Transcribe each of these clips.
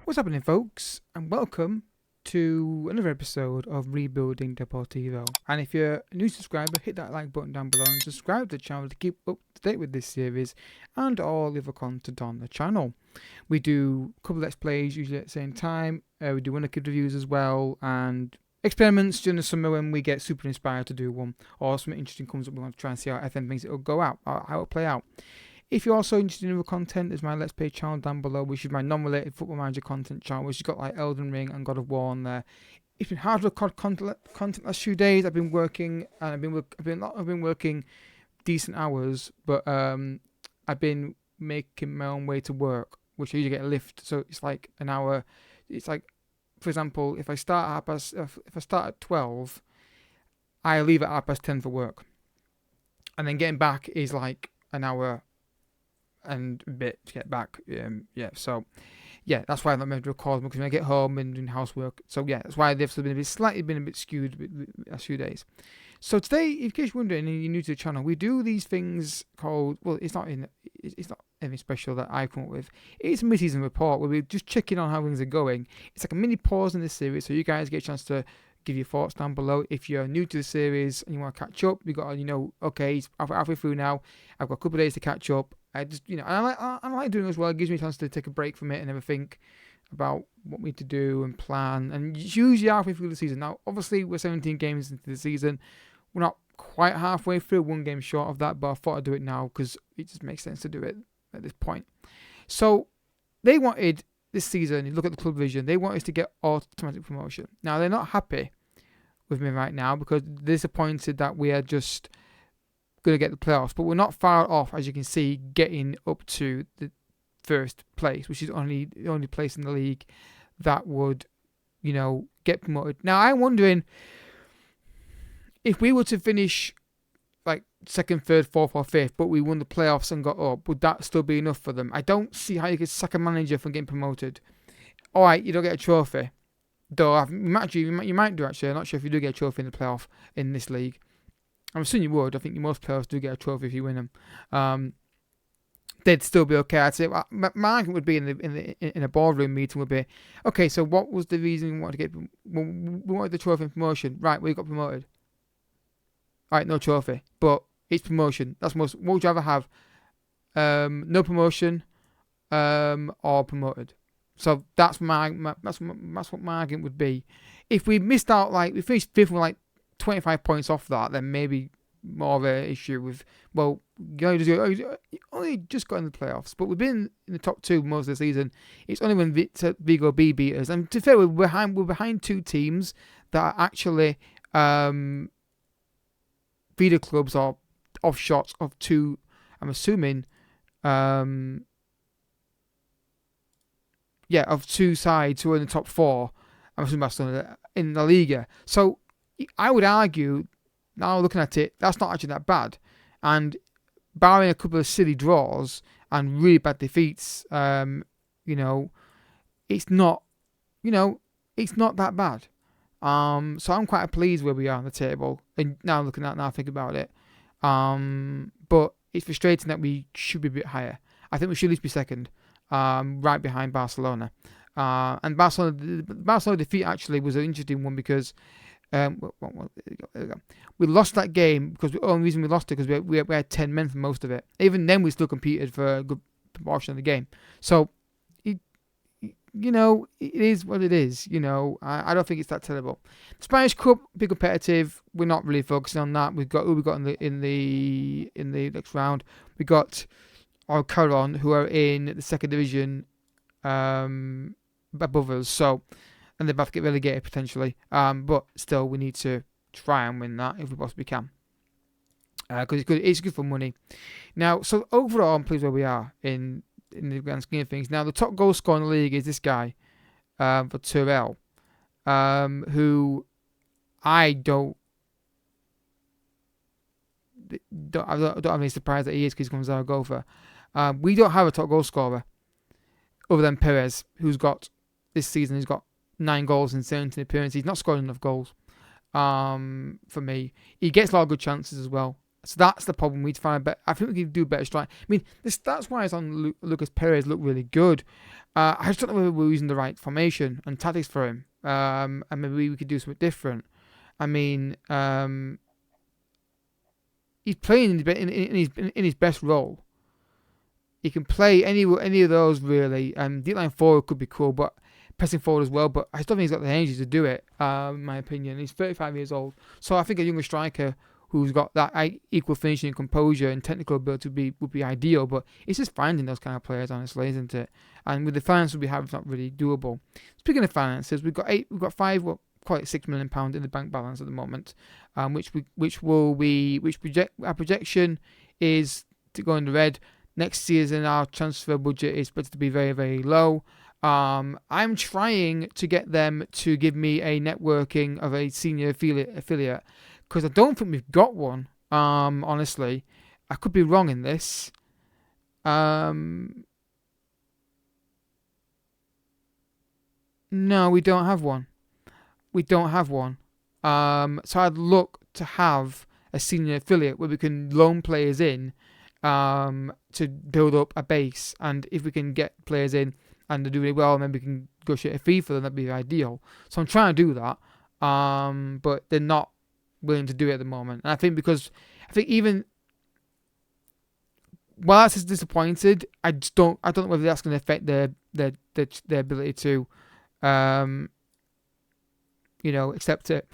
What's happening, folks, and welcome to another episode of Rebuilding Deportivo. And if you're a new subscriber, hit that like button down below and subscribe to the channel to keep up to date with this series and all the other content on the channel. We do a couple of let's plays usually at the same time. We do Wonderkid reviews as well, and experiments during the summer when we get super inspired to do one, or something interesting comes up. We want to try and see how FM thinks it'll go out, or how it'll play out. If you're also interested in other content, there's my Let's Play channel down below, which is my non-related Football Manager content channel, which has got like Elden Ring and God of War on there. It's been hard to record content last few days. I've been working, and I've been working decent hours, but I've been making my own way to work, which I usually get a lift, so it's like an hour. It's like, for example, if I start at 12, I leave at 10:30 for work, and then getting back is like an hour and a bit to get back. So that's why I'm not meant to record, because when I get home and doing housework. So that's why they've been a bit skewed last few days. So today, in case you're wondering and you're new to the channel, we do these things called, well, it's not anything special that I come up with. It's a mid-season report where we're just checking on how things are going. It's like a mini pause in the series, so you guys get a chance to give your thoughts down below. If you're new to the series and you want to catch up, we got, okay, it's halfway through now. I've got a couple of days to catch up. I just, and I like doing it as well. It gives me a chance to take a break from it and ever think about what we need to do and plan. And it's usually halfway through the season. Now, obviously, we're 17 games into the season. We're not quite halfway through, one game short of that, but I thought I'd do it now because it just makes sense to do it at this point. So they wanted this season, you look at the club vision, they want us to get automatic promotion. Now, they're not happy with me right now because they're disappointed that we are just going to get the playoffs, but we're not far off, as you can see, getting up to the first place, which is the only place in the league that would, get promoted. Now, I'm wondering if we were to finish like second, third, fourth, or fifth, but we won the playoffs and got up, would that still be enough for them? I don't see how you could sack a manager from getting promoted. All right, you don't get a trophy. Though you might do, actually. I'm not sure if you do get a trophy in the playoff in this league. I'm assuming you would. I think most players do get a trophy if you win them. They'd still be okay. I'd say my argument would be in a boardroom meeting would be, okay, so what was the reason we wanted to get? We wanted the trophy and promotion. Right, we got promoted. All right, no trophy, but it's promotion. That's most. What would you rather have? No promotion, or promoted. So that's that's what my argument would be. If we missed out, like we finished fifth with like 25 points off that, then maybe more of an issue with, well, you only just got in the playoffs, but we've been in the top two most of the season. It's only when Vigo B beat us, and to be fair, we're behind two teams that are actually feeder clubs or offshots of two. I'm assuming, of two sides who are in the top four. I'm assuming Barcelona in La Liga. So I would argue, now looking at it, that's not actually that bad. And barring a couple of silly draws and really bad defeats, it's not, it's not that bad. So I'm quite pleased where we are on the table. And now looking at it, now I think about it. But it's frustrating that we should be a bit higher. I think we should at least be second, right behind Barcelona. And Barcelona defeat actually was an interesting one because we lost that game because the only reason we lost it because we had 10 men for most of it. Even then, we still competed for a good proportion of the game. So, it is what it is. I don't think it's that terrible. The Spanish Cup, be competitive. We're not really focusing on that. We've got in the next round. We got Alcaron, who are in the second division above us. So. And they're about to get relegated potentially. But still, we need to try and win that if we possibly can. Because it's good for money. Now, so overall, I'm pleased where we are in the grand scheme of things. Now, the top goal scorer in the league is this guy, for Turrell, who I don't have any surprise that he is because he comes out of Gopher. We don't have a top goal scorer other than Perez, who's got this season. He's got 9 goals in 17 appearances. He's not scoring enough goals for me. He gets a lot of good chances as well. So that's the problem. We need to find a better. I think we can do better strike. I mean, the stats wise on Lucas Perez look really good. I just don't know whether we're using the right formation and tactics for him. And maybe we could do something different. I mean, he's playing in his best role. He can play any of those really. Deep line forward could be cool, but pressing forward as well. But I just don't think he's got the energy to do it. In my opinion, he's 35 years old, so I think a younger striker who's got that equal finishing, composure, and technical ability would be ideal. But it's just finding those kind of players, honestly, isn't it? And with the finances we have, it's not really doable. Speaking of finances, we've got five, well, quite £6 million in the bank balance at the moment, our projection is to go in the red. Next season, our transfer budget is expected to be very, very low. I'm trying to get them to give me a networking of a senior affiliate, because I don't think we've got one. Honestly, I could be wrong in this. No, we don't have one. So I'd look to have a senior affiliate where we can loan players in to build up a base. And if we can get players in and they do really well, then we can negotiate a fee for them. That'd be ideal. So I'm trying to do that, but they're not willing to do it at the moment. And I think even while that's disappointed, I don't know whether that's going to affect their ability to accept it.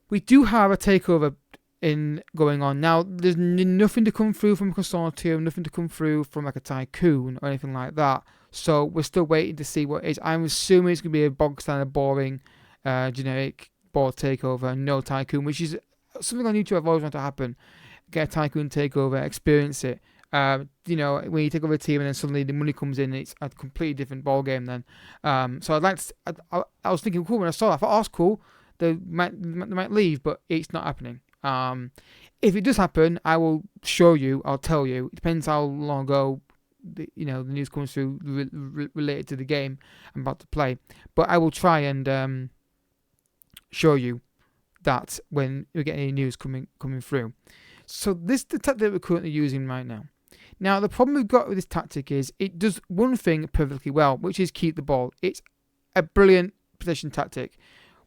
We do have a takeover going on now. There's nothing to come through from a consortium, nothing to come through from like a tycoon or anything like that. So we're still waiting to see what it is. I'm assuming it's going to be a bog standard, boring, generic board takeover, no tycoon, which is something on YouTube I've always wanted to happen. Get a tycoon takeover, experience it. When you take over a team and then suddenly the money comes in, it's a completely different ball game then. So I'd like to. I was thinking, cool, when I saw that, I thought, oh, that's cool. They might leave, but it's not happening. If it does happen, I will show you. I'll tell you. It depends how long ago the news comes through related to the game I'm about to play. But I will try and show you that when we get any news coming through. So this is the tactic that we're currently using right now. Now, the problem we've got with this tactic is it does one thing perfectly well, which is keep the ball. It's a brilliant possession tactic.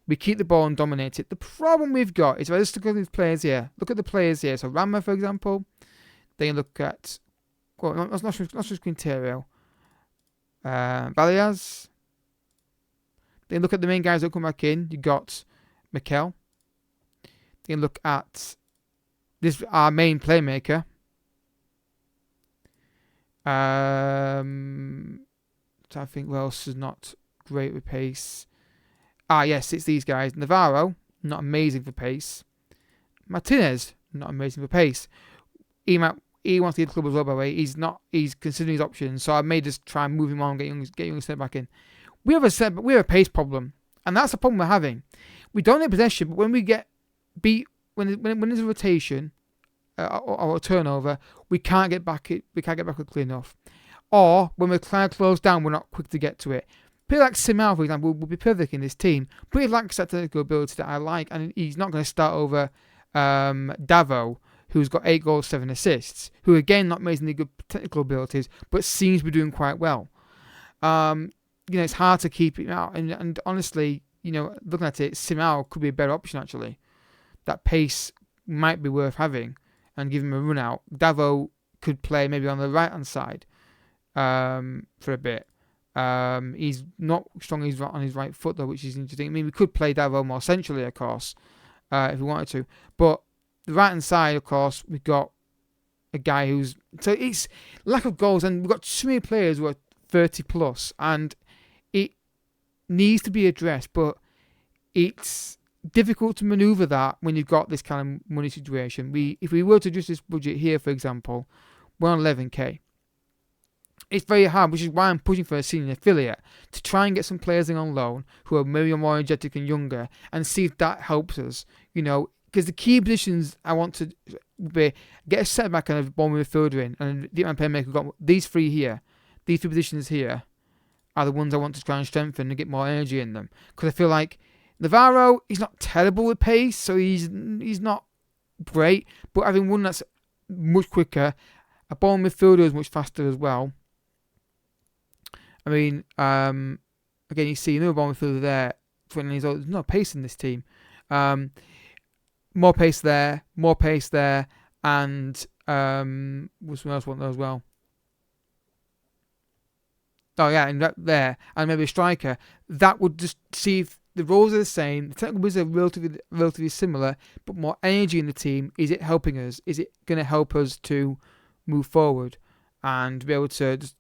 We keep the ball and dominate it. The problem we've got is, if I just look at these players here, So Rama, for example, then you look at, well, not just Quintero, Valias. Then look at the main guys that come back in. You got Mikel. Then look at this, our main playmaker. So I think, what else is not great with pace? Yes, it's these guys. Navarro, not amazing for pace. Martinez, not amazing for pace. He wants to leave the club as well, by the way. He's considering his options, so I may just try and move him on and get young centre back in. We have a pace problem, and that's the problem we're having. We don't have possession, but when we get beat, when there's a rotation or a turnover, we can't get back quickly enough. Or when we're trying to close down, we're not quick to get to it. People like Simao, for example, will be perfect in this team, but he lacks that technical ability that I like, and he's not going to start over Davo, who's got 8 goals, 7 assists, who again not amazingly good technical abilities, but seems to be doing quite well. It's hard to keep him out, and honestly, looking at it, Simao could be a better option actually. That pace might be worth having, and give him a run out. Davo could play maybe on the right hand side for a bit. He's not strong on his right foot though, which is interesting. I mean, we could play Davo more centrally, of course, if we wanted to. But the right hand side, of course, we've got a guy who's, so it's lack of goals, and we've got too many players who are 30 plus, and it needs to be addressed. But it's difficult to manoeuvre that when you've got this kind of money situation. If we were to adjust this budget here, for example, we're on 11k. It's very hard, which is why I'm pushing for a senior affiliate, to try and get some players in on loan who are maybe more energetic and younger, and see if that helps us. Because the key positions I want to be get a centre back and a ball midfielder in, and the playmaker. We've got these three here. These three positions here are the ones I want to try and strengthen and get more energy in them. Because I feel like Navarro, he's not terrible with pace, so he's not great, but having one that's much quicker, a ball midfielder is much faster as well. I mean, again, you see another ball midfielder there, 20 years old. There's no pace in this team. More pace there, and what's someone else want there as well? Oh yeah, and that there, and maybe a striker. That would just see if the roles are the same, the technical abilities are relatively similar, but more energy in the team. Is it helping us? Is it going to help us to move forward and be able to just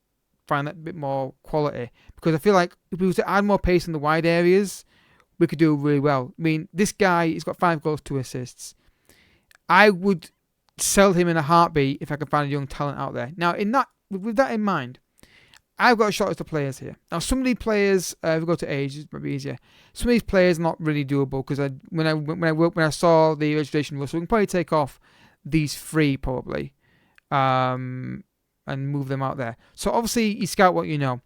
find that bit more quality? Because I feel like if we were to add more pace in the wide areas, we could do really well. I mean, this guy, he's got 5 goals, 2 assists. I would sell him in a heartbeat if I could find a young talent out there. Now, with that in mind, I've got a short list of players here. Now, some of these players, if we go to age, it's probably easier. Some of these players are not really doable because when I saw the registration rules, so we can probably take off these 3 probably, and move them out there. So obviously, you scout what you know.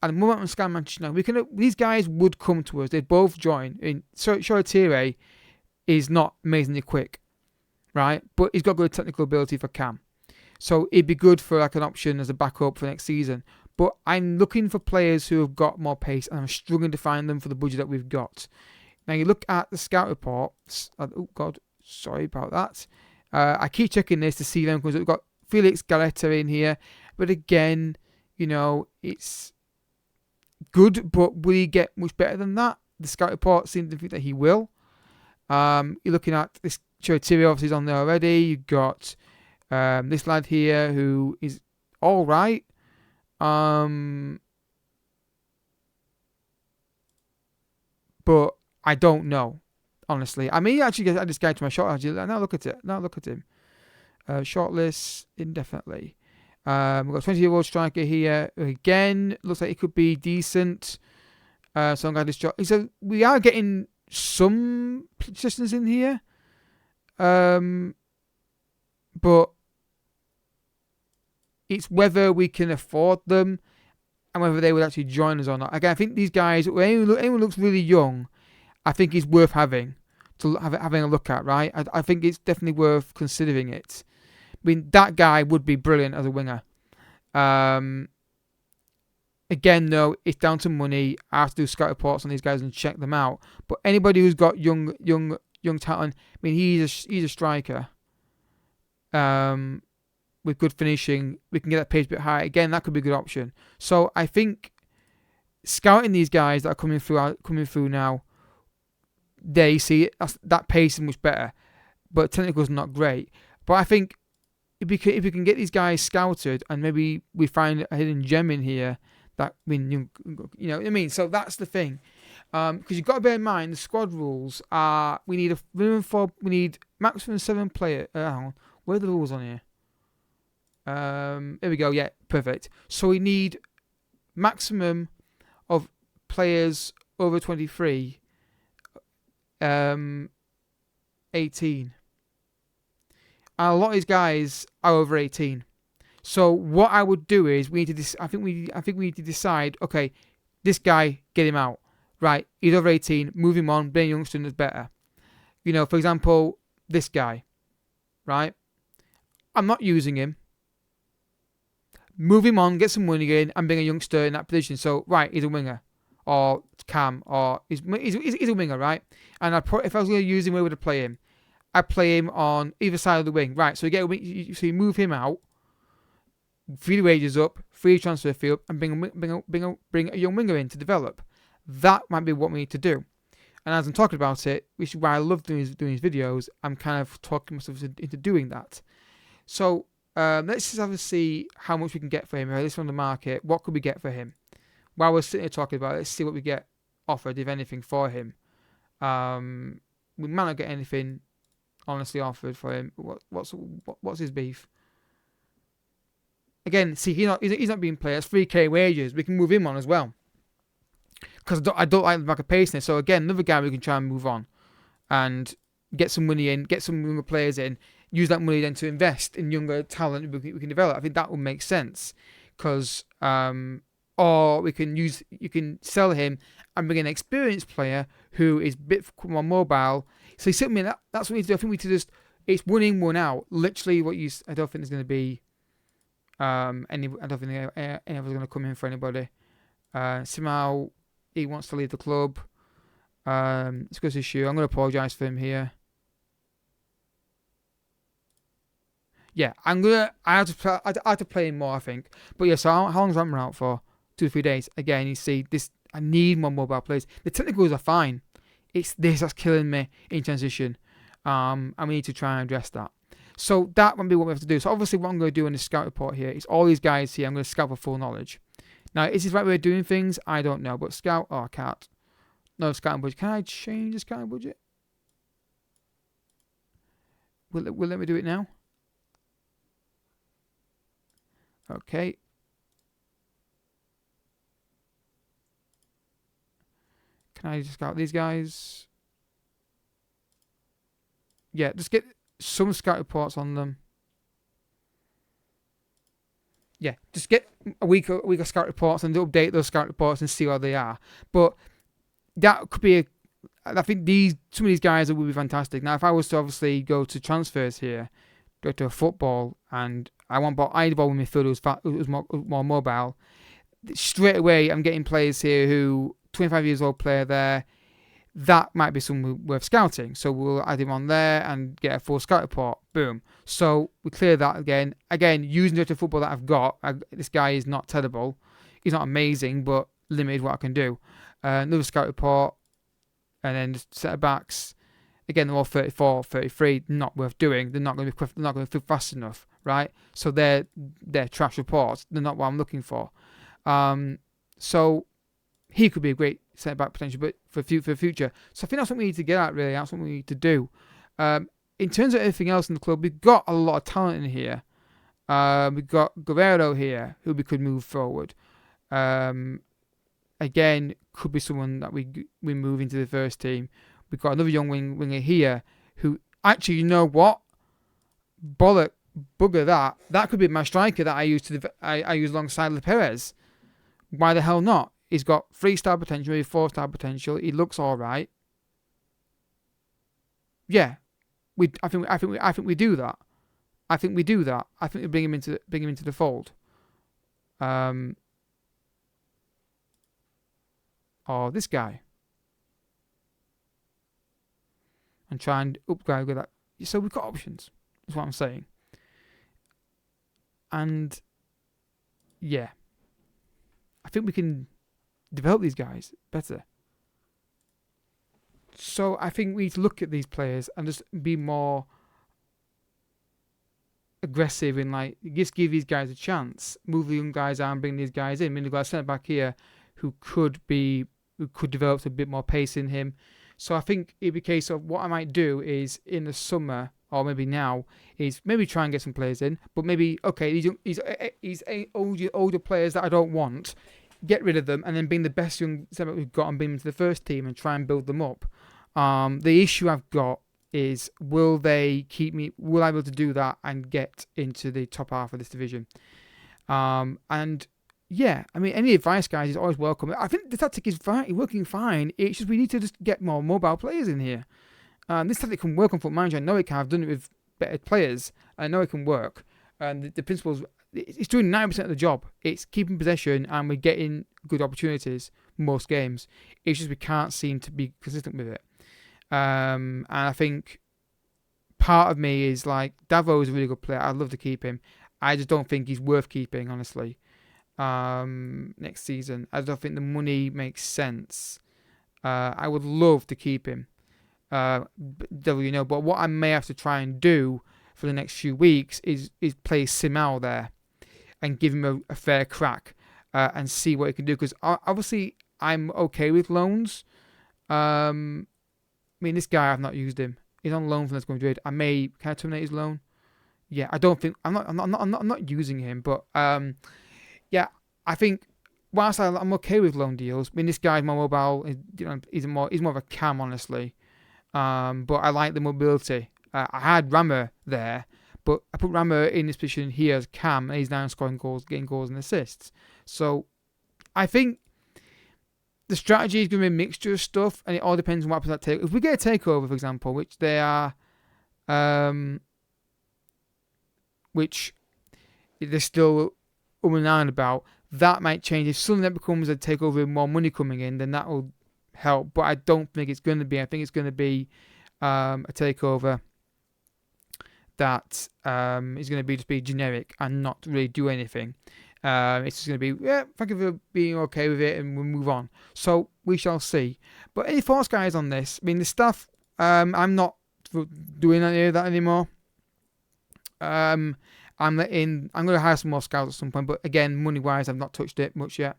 At the moment, I'm scouting Manchester United. These guys would come to us. They'd both join. Shoretire is not amazingly quick, right? But he's got good technical ability for Cam. So it'd be good for like an option as a backup for next season. But I'm looking for players who have got more pace, and I'm struggling to find them for the budget that we've got. Now you look at the scout reports. Oh God, sorry about that. I keep checking this to see them because we've got Felix Galetta in here. But again, you know, it's good, but will he get much better than that? The scout report seems to think that he will. You're looking at this Shoretire, obviously is on there already. You've got this lad here who is all right. But I don't know, honestly. I may actually add this guy to my short. Now look at him. Shortlist indefinitely. We've got a 20-year-old striker here. Again, looks like he could be decent. So I'm going to just. So we are getting some suggestions in here. But it's whether we can afford them and whether they would actually join us or not. Again, I think these guys, anyone looks really young, I think it's worth having a look at, right? I think it's definitely worth considering it. I mean, that guy would be brilliant as a winger. Again, though, it's down to money. I have to do scout reports on these guys and check them out. But anybody who's got young talent, I mean, he's a striker. With good finishing, we can get that pace a bit higher. Again, that could be a good option. So I think scouting these guys that are coming through now, they see that pace is much better, but technical is not great. But I think if we can get these guys scouted and maybe we find a hidden gem in here, that you know what I mean. So that's the thing, because you've got to bear in mind the squad rules are we need maximum 7 players. Where are the rules on here? There we go. Yeah, perfect. So we need maximum of players over 23, 18. And a lot of these guys are over 18. So what I would do is we need to. I think we need to decide. Okay, this guy, get him out. Right, he's over 18. Move him on. Being a youngster is better. You know, for example, this guy. Right, I'm not using him. Move him on, get some money in, and bring a youngster in that position. So, right, he's a winger, or Cam, or he's a winger, right? And if I was going to use him, where would I play him? I'd play him on either side of the wing, right? So you move him out, free the wages up, free transfer fee up, and bring a young winger in to develop. That might be what we need to do. And as I'm talking about it, which is why I love doing these videos, I'm kind of talking myself into doing that. So. Let's just have a see how much we can get for him. This on the market. What could we get for him? While we're sitting here talking about it, let's see what we get offered, if anything, for him. We might not get anything honestly offered for him. What's his beef? Again, see, he's not being played. That's 3k wages. We can move him on as well. Because I don't like the market pace. So again, another guy we can try and move on and get some money in, get some younger players in. Use that money then to invest in younger talent we can develop. I think that would make sense, because or you can sell him and bring in an experienced player who is a bit more mobile. So you see what I mean? That's what we need to do. I think we need to just it's 1 in, 1 out. Literally, I don't think there's going to be I don't think any of us are going to come in for anybody. Somehow he wants to leave the club. It's a good issue. I'm going to apologise for him here. Yeah, I have to play him more, I think. But yeah, so how long is Rammer out for? 2 to 3 days. Again, you see, I need more mobile players. The technicals are fine. It's this that's killing me in transition. And we need to try and address that. So that might be what we have to do. So obviously what I'm going to do in the scout report here is all these guys here, I'm going to scout for full knowledge. Now, is this the right way of doing things? I don't know. But scout, I can't. No scouting budget. Can I change the scouting budget? Will it let me do it now? Okay. Can I just scout these guys? Yeah, just get some scout reports on them. Yeah, just get a week of scout reports and update those scout reports and see how they are. But that could be I think some of these guys would be fantastic. Now, if I was to obviously go to transfers here, go to a football, and I had a ball with midfield who was more mobile, straight away I'm getting players here who 25 years old player there. That might be someone worth scouting. So we'll add him on there and get a full scout report. Boom. So we clear that again. Again, using the football that I've got, this guy is not terrible. He's not amazing, but limited what I can do. Another scout report. And then centre backs. Again, they're all 34, 33. Not worth doing. They're not going to be quick, they're not going to be fast enough, right? So they're trash reports. They're not what I'm looking for. So he could be a great centre back potential, but for the future. So I think that's what we need to get at, really. That's what we need to do. In terms of everything else in the club, we've got a lot of talent in here. We've got Guerrero here, who we could move forward. Again, could be someone that we move into the first team. We've got another young winger here, who actually, you know what? Bugger that. That could be my striker that I use alongside Le Perez. Why the hell not? He's got 3-star potential, maybe 4-star potential. He looks all right. Yeah, I think we do that. I think we bring him into the fold. Or this guy, and try and upgrade with that. So we've got options. That's what I'm saying. And yeah, I think we can develop these guys better. So I think we need to look at these players and just be more aggressive and just give these guys a chance. Move the young guys out and bring these guys in. I mean, we've got a centre back here who could develop a bit more pace in him. So I think it'd be a case of what I might do is in the summer, or maybe now, is maybe try and get some players in. But maybe, okay, these older players that I don't want, get rid of them and then bring the best young centre we've got and bring them to the first team and try and build them up. The issue I've got is, will they keep me? Will I be able to do that and get into the top half of this division? And yeah, I mean, any advice, guys, is always welcome. I think the tactic is working fine. It's just we need to just get more mobile players in here. This tactic can work on Foot Manager. I know it can. I've done it with better players. I know it can work. And the principles, it's doing 90% of the job. It's keeping possession and we're getting good opportunities most games. It's just we can't seem to be consistent with it. And I think part of me is Davo is a really good player. I'd love to keep him. I just don't think he's worth keeping, honestly. Next season, I don't think the money makes sense. I would love to keep him, but what I may have to try and do for the next few weeks is play Simao there and give him a fair crack and see what he can do. Because obviously I'm okay with loans. I mean, this guy, I've not used him. He's on loan from Let's Go Madrid. Can I terminate his loan? Yeah, I don't think I'm not using him, but yeah, I think whilst I'm okay with loan deals, I mean, this guy's more mobile. He's more of a cam, honestly. But I like the mobility. I had Rammer there, but I put Rammer in this position here as cam, and he's now scoring goals, getting goals and assists. So I think the strategy is going to be a mixture of stuff, and it all depends on what happens at takeover. If we get a takeover, for example, which they are which they're still and on about. That might change. If suddenly that becomes a takeover with more money coming in, then that will help. But I don't think it's going to be. I think it's going to be a takeover that is going to be just be generic and not really do anything. It's just going to be, yeah, thank you for being okay with it, and we'll move on. So we shall see. But any thoughts, guys, on this? I mean, the stuff, I'm not doing any of that anymore. I'm going to hire some more scouts at some point, but again, money-wise, I've not touched it much yet.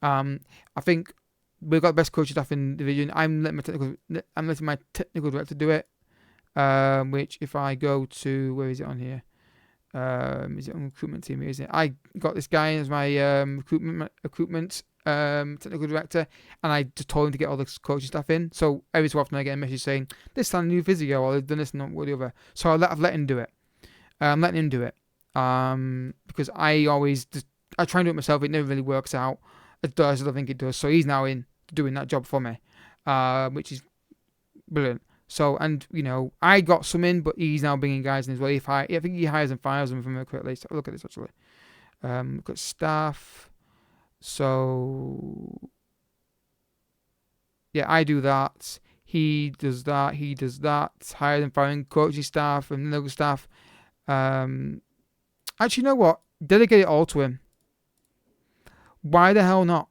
I think we've got the best coaching staff in the division. I'm letting my technical director do it. Which if I go to, where is it on here? Is it on recruitment team? Is it? I got this guy as my recruitment technical director, and I just told him to get all the coaching staff in. So every so often I get a message saying this is a new physio, or they've done this and not the other. So I've let him do it. I'm letting him do it. Because I try and do it myself. It never really works out. It does. I don't think it does. So he's now in doing that job for me, which is brilliant. So, and, you know, I got some in, but he's now bringing guys in as well. I think he hires and fires them, if I remember correctly. So look at this, actually. Look at staff. So, yeah, I do that. He does that. He does that. Hiring and firing coaching staff and local staff. Actually, you know what? Delegate it all to him. Why the hell not?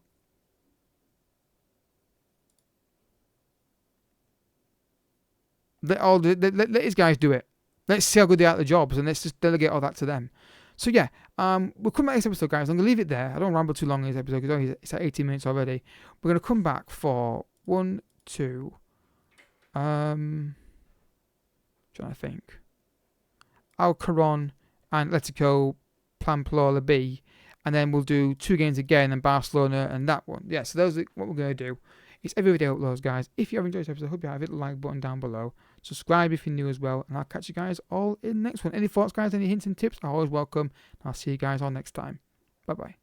Let his guys do it. Let's see how good they are at the jobs, and let's just delegate all that to them. So yeah, we'll come back next episode, guys. I'm gonna leave it there. I don't ramble too long in this episode because it's at 18 minutes already. We're gonna come back for 1, 2. Trying to think. Alcaron and Atletico Pamplona B, and then we'll do 2 games again and Barcelona and that one. Yeah, so those are what we're gonna do. It's every video uploads, guys. If you have enjoyed this episode, I hope you have. Hit the like button down below. Subscribe if you're new as well. And I'll catch you guys all in the next one. Any thoughts, guys? Any hints and tips are always welcome. I'll see you guys all next time. Bye-bye.